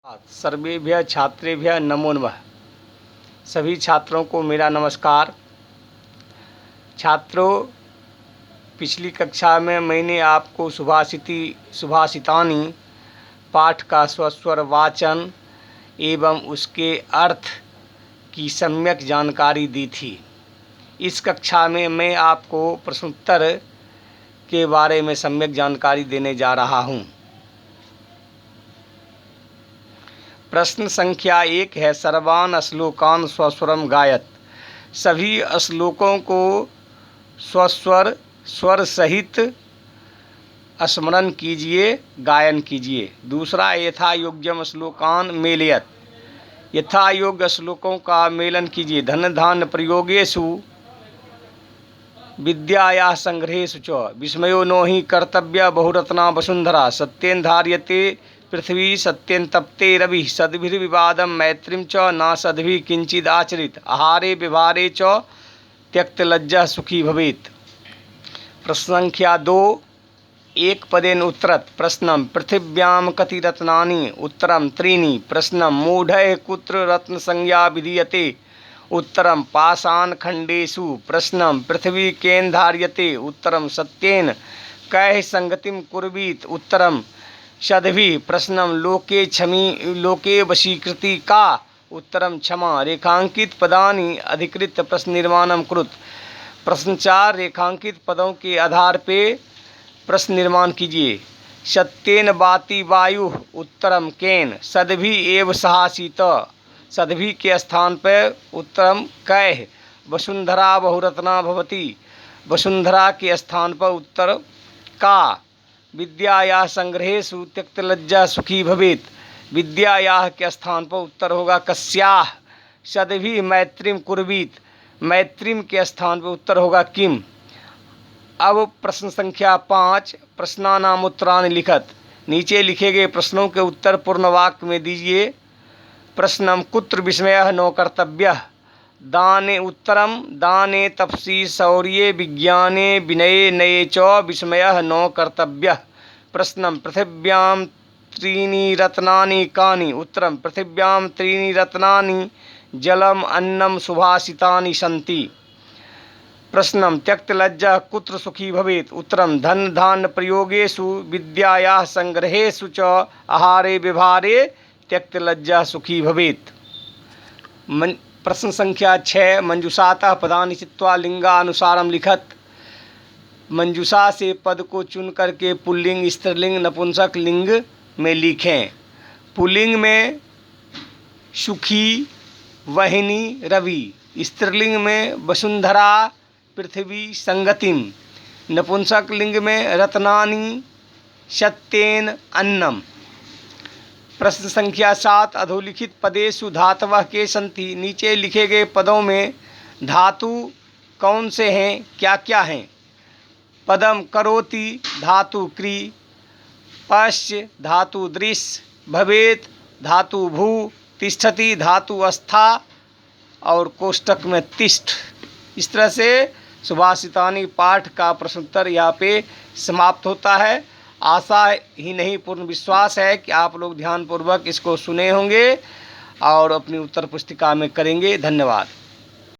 सर्वेभ्यः छात्रेभ्यः नमो नमः। सभी छात्रों को मेरा नमस्कार। छात्रों, पिछली कक्षा में मैंने आपको सुभाषितानि पाठ का स्वस्वर वाचन एवं उसके अर्थ की सम्यक जानकारी दी थी। इस कक्षा में मैं आपको प्रश्नोत्तर के बारे में सम्यक जानकारी देने जा रहा हूँ। प्रश्न संख्या 1 है, सर्वान श्लोकान स्वस्वरम गायत। सभी श्लोकों को स्वस्वर स्वर सहित स्मरण कीजिए, गायन कीजिए। दूसरा, यथा योग्यम श्लोकान मेलयत। यथा योग्य श्लोकों का मेलन कीजिए। धन धान्य प्रयोगेषु विद्यायाः संग्रहेषु च विस्मयो नो हि कर्तव्य बहुरत्ना वसुंधरा। सत्येन धार्यते पृथ्वी सत्येन तप्ते रवि। सद्भिर्विवादं मैत्रीं च न सद्भिः किंचिदाचरित। आहारे व्यवहारे च त्यक्तलज्जः सुखी भवेत्। प्रश्न संख्या 2 एक पदेन उत्तरत्। प्रश्नम पृथिव्यां कति रत्नानि? उत्तरम 3। प्रश्नम मूढ़ैः कुत्र रत्न संज्ञा विधीयते? उत्तरम पाषाण खंडेषु। प्रश्नम पृथ्वी केन धार्यते? उत्तरम सत्येन। कैः संगतिं कुर्वीत? उत्तरम षद्भिः। प्रश्नम लोके वशीकृति का? उत्तरम क्षमा। रेखांकित पदानि अधिकृत प्रश्न निर्माणम कुरुत। प्रश्न 4 रेखांकित पदों के आधार पे प्रश्न निर्माण कीजिए। सत्येन वाति वायुः? उत्तरम केन। सद्भिः एव सहासीत। सद्भिः के स्थान पर उत्तरम कैः। वसुंधरा बहुरत्ना भवति। वसुंधरा के स्थान पर उत्तर का। विद्यायाः संग्रहेषु त्यक्तलज्जा सुखी भवेत्। विद्यायाः के स्थान पर उत्तर होगा कस्याः। सद्भिः मैत्रीं कुर्वीत। मैत्रीं के स्थान पर उत्तर होगा किम। अब प्रश्न संख्या 5 प्रश्नानाम उत्तराणि लिखत। नीचे लिखे गए प्रश्नों के उत्तर पूर्ण वाक्य में दीजिए। प्रश्नम कुत्र विस्मयः नो कर्तव्यः? दाने उत्तरम दाने तपसि शौर्ये विज्ञाने विनये नये च विस्मयः नो कर्तव्यः। प्रश्नम पृथिव्यां त्रीणि रत्नानि कानि? उत्तरम पृथिव्यां त्रीणि रत्नानि जलम अन्नम सुभाषितानि सन्ति। प्रश्नम त्यक्तलज्जा कुत्र सुखी भवेत्? उत्तरम धन धान्य प्रयोगेषु विद्यायाः संग्रहेषु च आहारे व्यवहारे त्यक्तलज्जा सुखी भवेत्। प्रश्न संख्या 6 मंजूषातः पदानि चित्वा लिंगानुसारम लिखत। मंजूषा से पद को चुन करके पुल्लिंग, स्त्रीलिंग, नपुंसक लिंग में लिखें। पुल्लिंग में सुखी, वहिनी, रवि। स्त्रीलिंग में वसुंधरा, पृथ्वी, संगतिम। नपुंसक लिंग में रत्नानि, सत्येन, अन्नम। प्रश्न संख्या 7 अधोलिखित पदेषु धातवः के सन्ति। नीचे लिखे गए पदों में धातु कौन से हैं, क्या क्या हैं? पदम करोति धातु क्री। पश्य धातु दृश्य। भवेत धातु भू। तिष्ठति धातु अस्था और कोष्टक में तिष्ठ। इस तरह से सुभाषितानि पाठ का प्रश्नोत्तर यहाँ पे समाप्त होता है। आशा ही नहीं पूर्ण विश्वास है कि आप लोग ध्यानपूर्वक इसको सुने होंगे और अपनी उत्तर पुस्तिका में करेंगे। धन्यवाद।